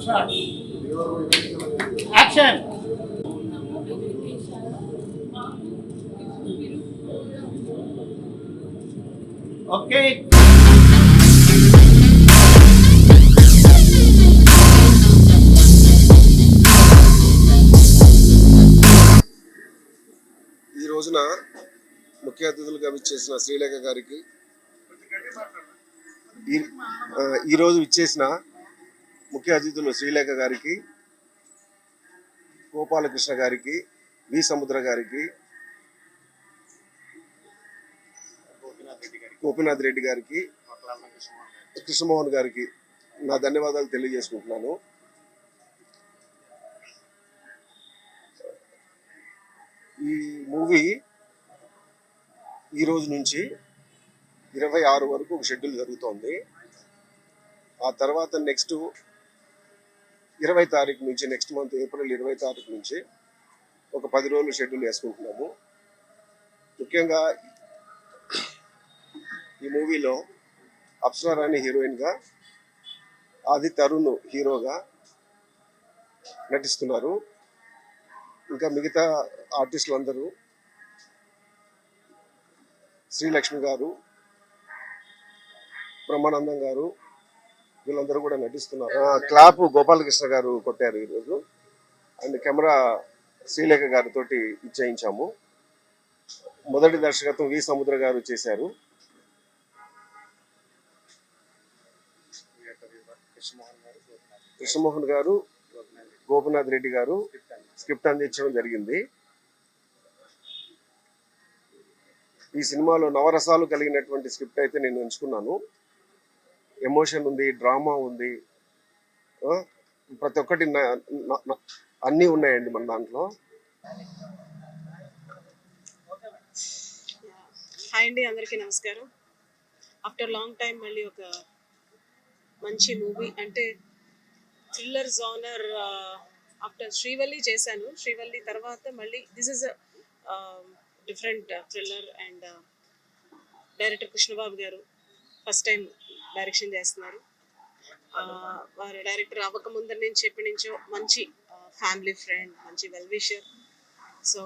Start. Action. Okay. ఈ రోజున ముఖ్య అతిథులుగా విచ్చేసిన శ్రీలేఖ గారికి ఈ రోజు విచ్చేసిన ముఖ్య అతిథులు శ్రీలేఖ గారికి, గోపాలకృష్ణ గారికి, వి సముద్ర గారికి, గోపీనాథ్ రెడ్డి గారికి, కృష్ణమోహన్ గారికి నా ధన్యవాదాలు తెలియజేసుకుంటున్నాను. ఈ మూవీ ఈ రోజు నుంచి 26 వరకు ఒక షెడ్యూల్ జరుగుతోంది. ఆ తర్వాత నెక్స్ట్ 20 తారీఖు నుంచి, నెక్స్ట్ మంత్ ఏప్రిల్ 20 తారీఖు నుంచి ఒక 10 రోజులు షెడ్యూల్ వేసుకుంటున్నాము. ముఖ్యంగా ఈ మూవీలో అప్సరా రాణి హీరోయిన్గా, ఆది తరుణ్ హీరోగా నటిస్తున్నారు. ఇంకా మిగతా ఆర్టిస్టులు అందరూ శ్రీలక్ష్మి గారు, బ్రహ్మానందం గారు, వీళ్ళందరూ కూడా నటిస్తున్నారు. క్లాప్ గోపాలకృష్ణ గారు కొట్టారు ఈరోజు. అండ్ కెమెరా శ్రీలేఖ గారితో ఇచ్చేయించాము. మొదటి దర్శకత్వం వి సముద్ర గారు చేశారు. కృష్ణమోహన్ గారు, గోపీనాథ్ రెడ్డి గారు స్క్రిప్ట్ అందించడం జరిగింది. ఈ సినిమాలో నవరసాలు కలిగినటువంటి స్క్రిప్ట్ అయితే నేను ఎంచుకున్నాను. ఎమోషన్ ఉంది, డ్రామా ఉంది, ప్రతి ఒక్కటి అన్నీ ఉన్నాయండి మన దాంట్లో. హాయ్ అండి, అందరికీ నమస్కారం. ఆఫ్టర్ లాంగ్ టైం మళ్ళీ ఒక మంచి మూవీ, అంటే థ్రిల్లర్ జోనర్. ఆఫ్టర్ శ్రీవల్లి చేశాను. శ్రీవల్లి తర్వాత మళ్ళీ this is different thriller. And director Krishnababu గారు ఫస్ట్ టైం డైరెక్షన్ చేస్తున్నారు. వారు డైరెక్టర్ అవ్వక ముందర నుంచి ఎప్పటి నుంచో మంచి ఫ్యామిలీ ఫ్రెండ్, మంచి వెల్ విషర్. సో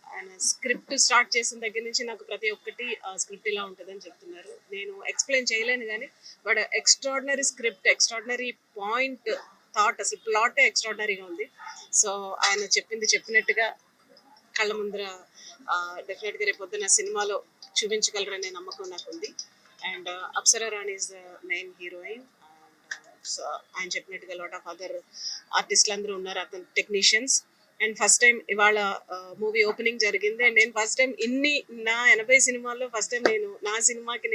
ఆయన స్క్రిప్ట్ స్టార్ట్ చేసిన దగ్గర నుంచి నాకు ప్రతి ఒక్కటి స్క్రిప్ట్ ఇలా ఉంటుందని చెప్తున్నారు. నేను ఎక్స్ప్లెయిన్ చేయలేను కానీ but extraordinary script, extraordinary point, thought, అసలు ప్లాటే ఎక్స్ట్రాడినరీగా ఉంది. సో ఆయన చెప్పింది చెప్పినట్టుగా కళ్ళ ముందర డెఫినెట్గా రేపు పొద్దున్న సినిమాలో చూపించగలరనే నమ్మకం నాకు ఉంది. And Apsara Rani is the main heroine. So ఆయన చెప్పినట్టుగా లాట్ ఆఫ్ అదర్ ఆర్టిస్టులు అందరూ ఉన్నారు, అతను టెక్నీషియన్స్. అండ్ ఫస్ట్ టైం ఇవాళ మూవీ ఓపెనింగ్ జరిగింది. అండ్ నేను ఫస్ట్ టైం నా 80 సినిమాల్లో ఫస్ట్ టైం నా సినిమాకి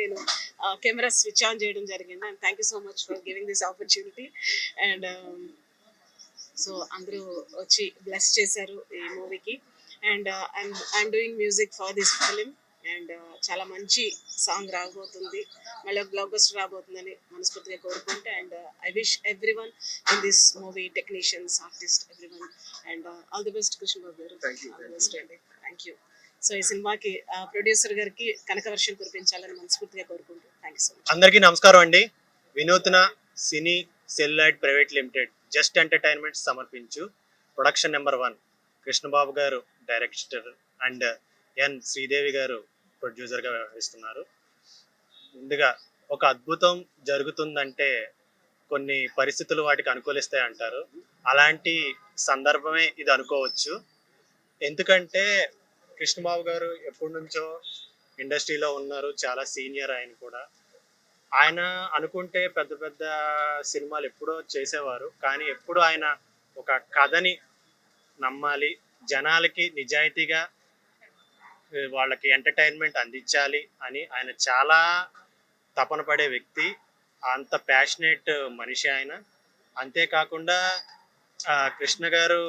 కెమెరా స్విచ్ ఆన్ చేయడం జరిగింది. And thank you so much for giving this opportunity. And so అందరూ వచ్చి బ్లెస్ చేశారు ఈ మూవీకి. And I'm doing music for this film. And చాలా మంచి సాంగ్ రాబోతుంది, మళ్ళీ బ్లాక్ బస్టర్ రాబోతుందని మనస్ఫూర్తిగా కోరుకుంటే. And I wish every one in this movie, technicians, artist, every one. And all the best Krishnababu గారు. ఆల్ ది బెస్ట్ అండి. Thank you. సో ఈ సినిమాకి ప్రొడ్యూసర్ గారికి కనకవర్షం కురిపించాలని మనస్ఫూర్తిగా కోరుకుంటూ థ్యాంక్ యూ సో మచ్. అందరికీ నమస్కారం అండి. Vinoothna cine celluloid private limited just entertainment సమర్పించు ప్రొడక్షన్ నెంబర్ 1 కృష్ణబాబు గారు డైరెక్టర్ అండ్ ఎన్ శ్రీదేవి గారు ప్రొడ్యూసర్గా వ్యవహరిస్తున్నారు. ముందుగా ఒక అద్భుతం జరుగుతుందంటే కొన్ని పరిస్థితులు వాటికి అనుకూలిస్తాయి అంటారు. అలాంటి సందర్భమే ఇది అనుకోవచ్చు. ఎందుకంటే కృష్ణబాబు గారు ఎప్పటి నుంచో ఇండస్ట్రీలో ఉన్నారు, చాలా సీనియర్. ఆయన కూడా ఆయన అనుకుంటే పెద్ద పెద్ద సినిమాలు ఎప్పుడో చేసేవారు, కానీ ఎప్పుడు ఆయన ఒక కథని నమ్మాలి, జనాలకి నిజాయితీగా వాళ్ళకి ఎంటర్టైన్మెంట్ అందించాలి అని ఆయన చాలా తపన పడే వ్యక్తి. అంత ప్యాషనేట్ మనిషి ఆయన. అంతేకాకుండా కృష్ణ గారు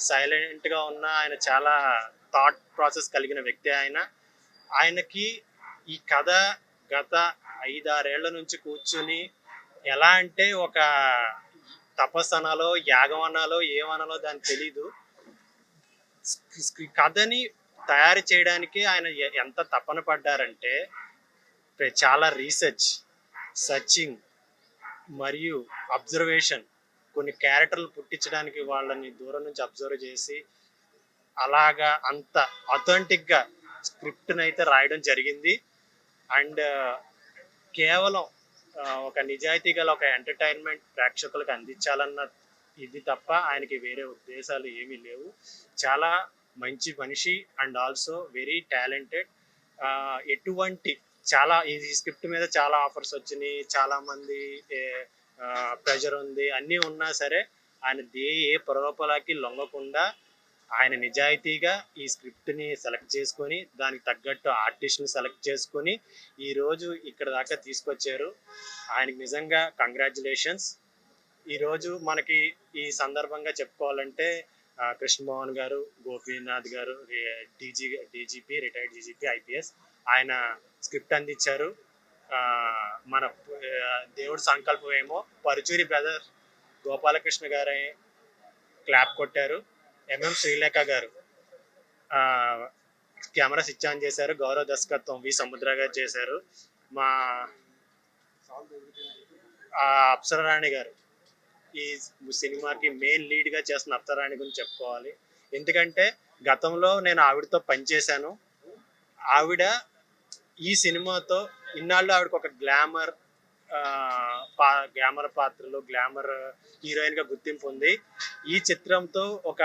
సైలెంట్గా ఉన్న ఆయన చాలా థాట్ ప్రాసెస్ కలిగిన వ్యక్తి. ఆయనకి ఈ కథ గత 5-6 ఏళ్ల నుంచి కూర్చుని ఎలా అంటే ఒక తపస్సు అనాలో, యాగం అనాలో, ఏమనాలో దానికి తెలీదు. కథని తయారు చేయడానికి ఆయన ఎంత తపన పడ్డారంటే చాలా రీసెర్చ్, సర్చింగ్ మరియు అబ్జర్వేషన్ కొన్ని క్యారెక్టర్లు పుట్టించడానికి వాళ్ళని దూరం నుంచి అబ్జర్వ్ చేసి అలాగా అంత అథెంటిక్గా స్క్రిప్ట్ని అయితే రాయడం జరిగింది. అండ్ కేవలం ఒక నిజాయితీ గల ఒక ఎంటర్టైన్మెంట్ ప్రేక్షకులకు అందించాలన్న ఇది తప్ప ఆయనకి వేరే ఉద్దేశాలు ఏమీ లేవు. చాలా మంచి మనిషి అండ్ ఆల్సో వెరీ టాలెంటెడ్. ఎటువంటి చాలా ఈ స్క్రిప్ట్ మీద చాలా ఆఫర్స్ వచ్చినాయి, చాలామంది ప్రెషర్ ఉంది, అన్నీ ఉన్నా సరే ఆయన ఏ ప్రలోభాలకి లొంగకుండా ఆయన నిజాయితీగా ఈ స్క్రిప్ట్ని సెలెక్ట్ చేసుకొని దానికి తగ్గట్టు ఆర్టిస్ట్ని సెలెక్ట్ చేసుకొని ఈరోజు ఇక్కడ దాకా తీసుకొచ్చారు. ఆయనకి నిజంగా కంగ్రాచులేషన్స్. ఈరోజు మనకి ఈ సందర్భంగా చెప్పుకోవాలంటే కృష్ణమోహన్ గారు, గోపీనాథ్ గారు, డీజీపీ, రిటైర్డ్ డీజీపీ ఐపీఎస్, ఆయన స్క్రిప్ట్ అందించారు. మన దేవుడి సంకల్పం ఏమో పరుచూరి బ్రదర్ గోపాలకృష్ణ గారే క్లాప్ కొట్టారు. ఎంఎం శ్రీలేఖ గారు కెమెరా స్విచ్ ఆన్ చేశారు. గౌరవ దర్శకత్వం వి సముద్ర గారు చేశారు. మా అప్సరారాణి గారు ఈ సినిమాకి మెయిన్ లీడ్గా చేస్తున్న అప్సరారాణి గురించి చెప్పుకోవాలి. ఎందుకంటే గతంలో నేను ఆవిడతో పనిచేశాను. ఆవిడ ఈ సినిమాతో ఇన్నాళ్ళు ఆవిడకి ఒక గ్లామర్ పాత్రలు, గ్లామర్ హీరోయిన్గా గుర్తింపు ఉంది. ఈ చిత్రంతో ఒక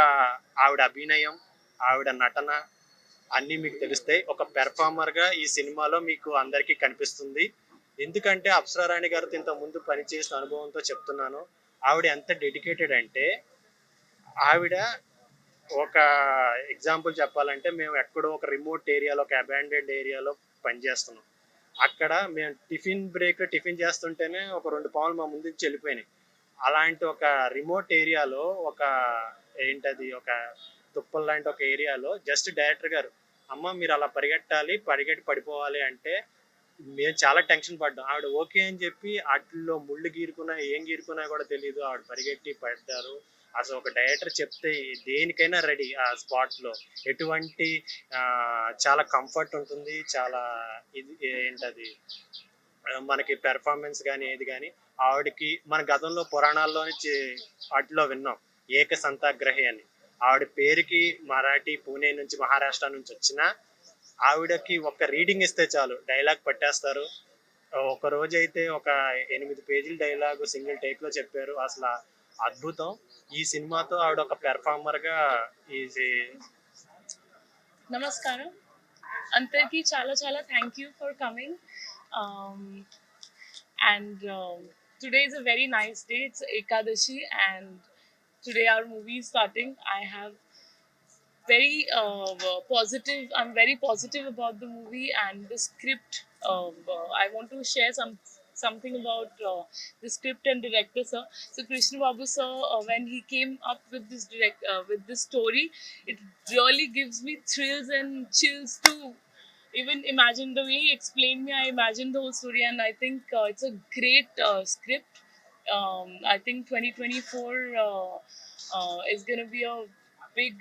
ఆవిడ అభినయం, ఆవిడ నటన అన్నీ మీకు తెలుస్తాయి. ఒక పెర్ఫార్మర్గా ఈ సినిమాలో మీకు అందరికీ కనిపిస్తుంది. ఎందుకంటే అప్సరారాణి గారితో ఇంత ముందు పనిచేసిన అనుభవంతో చెప్తున్నాను. ఆవిడ ఎంత డెడికేటెడ్ అంటే, ఆవిడ ఒక ఎగ్జాంపుల్ చెప్పాలంటే మేము ఎక్కడో ఒక రిమోట్ ఏరియాలో, ఒక అబాండెడ్ ఏరియాలో పనిచేస్తున్నాం. అక్కడ మేము టిఫిన్ చేస్తుంటేనే ఒక 2 పాములు మా ముందు నుంచి వెళ్ళిపోయినాయి. అలాంటి ఒక రిమోట్ ఏరియాలో ఒక ఒక తుప్పల్ లాంటి ఒక ఏరియాలో జస్ట్ డైరెక్టర్ గారు, అమ్మ మీరు అలా పరిగెట్టి పడిపోవాలి అంటే మేము చాలా టెన్షన్ పడ్డాం. ఆవిడ ఓకే అని చెప్పి వాటిల్లో ముళ్ళు గీరుకున్నా ఏం గీరుకున్నా కూడా తెలియదు, ఆవిడ పరిగెట్టి పడ్డారు. అసలు ఒక డైరెక్టర్ చెప్తే దేనికైనా రెడీ ఆ స్పాట్లో. ఎటువంటి చాలా కంఫర్ట్ ఉంటుంది, చాలా ఇది మనకి పెర్ఫార్మెన్స్ కానీ ఏది కానీ ఆవిడకి మన గతంలో పురాణాల్లోని వాటిలో విన్నాం ఏక సంతాగ్రహి అని. ఆవిడ పేరుకి మరాఠీ, పూణే నుంచి, మహారాష్ట్ర నుంచి వచ్చిన ఆవిడకి ఒక రీడింగ్ ఇస్తే చాలు డైలాగ్ పట్టేస్తారు. ఒక రోజు అయితే ఒక 8 పేజీల డైలాగ్ సింగిల్ టేక్లో చెప్పారు. అసలు అద్భుతం. ఈ సినిమాతో ఆవిడ ఒక పెర్ఫార్మర్గా నమస్కారం అందరికీ. చాలా చాలా thank you for coming. And today is a very nice day. It's Ekadashi and today our movie is starting. I have very positive. I'm very positive about the movie and the script. I want to share something about the script and director sir. So Krishna Babu sir, when he came up with this story, it really gives me thrills and chills to even imagine. The way he explained me, I imagined the whole story, and I think it's a great script. I think 2024 is going to be a big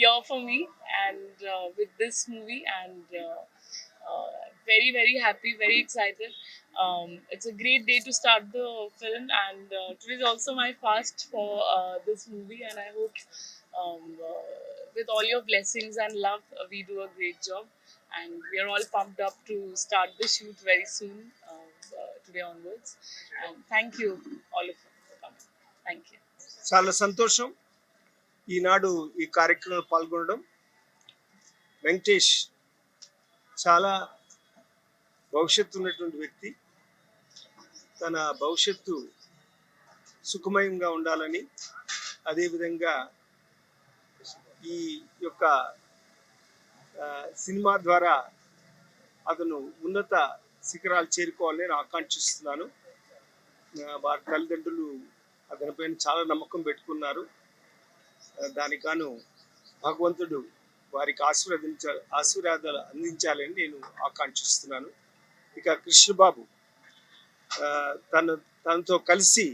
year for me, and with this movie, and very very happy, very excited. It's a great day to start the film, and today is also my fast for this movie, and I hope with all your blessings and love we do a great job, and we are all pumped up to start the shoot very soon, today onwards. And thank you all of you for coming. Thank you. చాలా సంతోషం ఈనాడు ఈ కార్యక్రమంలో పాల్గొనడం. వెంకటేష్ చాలా భవిష్యత్తు ఉన్నటువంటి వ్యక్తి. తన భవిష్యత్తు సుఖమయంగా ఉండాలని, అదేవిధంగా ఈ యొక్క సినిమా ద్వారా అతను ఉన్నత శిఖరాలు చేరుకోవాలని నేను ఆకాంక్షిస్తున్నాను. వారి తల్లిదండ్రులు అతనిపైన చాలా నమ్మకం పెట్టుకున్నారు. దానికాను భగవంతుడు వారికి ఆశీర్వాదాలు అందించాలని నేను ఆకాంక్షిస్తున్నాను. ఇక కృష్ణబాబు తనతో కలిసి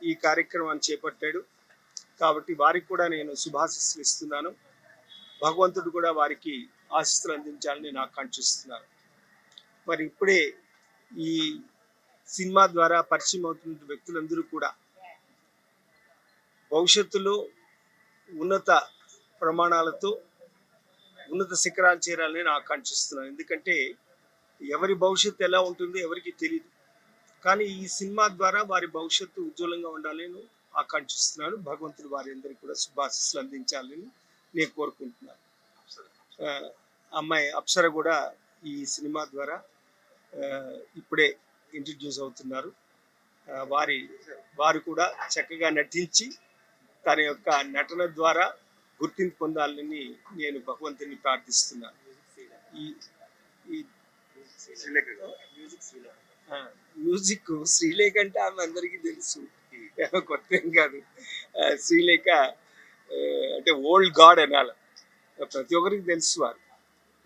ఈ కార్యక్రమాన్ని చేపట్టాడు కాబట్టి వారికి కూడా నేను శుభాశీస్సులు ఇస్తున్నాను. భగవంతుడు కూడా వారికి ఆశీస్సులు అందించాలని నేను ఆకాంక్షిస్తున్నాను. మరి ఇప్పుడే ఈ సినిమా ద్వారా పరిచయం అవుతున్న వ్యక్తులందరూ కూడా భవిష్యత్తులో ఉన్నత ప్రమాణాలతో ఉన్నత శిఖరాలు చేరాలని నేను ఆకాంక్షిస్తున్నాను. ఎందుకంటే ఎవరి భవిష్యత్తు ఎలా ఉంటుందో ఎవరికి తెలియదు, కానీ ఈ సినిమా ద్వారా వారి భవిష్యత్తు ఉజ్వలంగా ఉండాలని ఆకాంక్షిస్తున్నాను. భగవంతుడు వారి అందరికీ కూడా శుభాశీస్సులు అందించాలని నేను కోరుకుంటున్నాను. అమ్మాయి అప్సర కూడా ఈ సినిమా ద్వారా ఇప్పుడే ఇంట్రడ్యూస్ అవుతున్నారు. వారు కూడా చక్కగా నటించి తన యొక్క నటన ద్వారా గుర్తింపు పొందాలని నేను భగవంతుని ప్రార్థిస్తున్నాను. మ్యూజిక్ శ్రీలేఖ అంటే ఆమె అందరికీ తెలుసు, కొత్త ఏం కాదు. శ్రీలేఖ అంటే ఓల్డ్ గాడ్ అనాలి, ప్రతి ఒక్కరికి తెలుసు.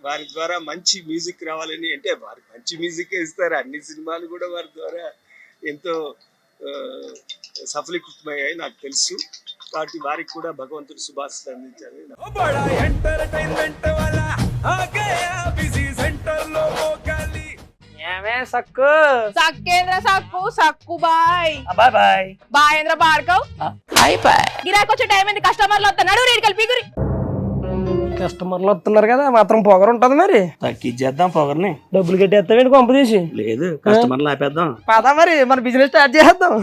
వారి ద్వారా మంచి మ్యూజిక్ రావాలని, అంటే వారు మంచి మ్యూజిక్ ఇస్తారు. అన్ని సినిమాలు కూడా వారి ద్వారా ఎంతో సఫలీకృతమయ్యాయి నాకు తెలుసు. కాబట్టి వారికి కూడా భగవంతుడు శుభాశీస్సులు అందించాలి. సక్కు సక్కేంద్ర సక్కు సక్కు బాయ్ బాయ్ బాయ్ బాయేంద్ర భార్గవ్ గిరాకి వచ్చే టైం ఏంది, కస్టమర్లు వస్తున్నాడు రేడికల్ పీగురి. కస్టమర్లు వస్తున్నారు కదా, మాత్రం పొగరు ఉంటది. మరి తగ్గించేద్దాం పొగర్ని. డబ్బులు కట్టేస్తావేంటి కొంప తీసి? లేదు, కస్టమర్లు ఆపేద్దాం. పదా మరి మన బిజినెస్ స్టార్ట్ చేద్దాం.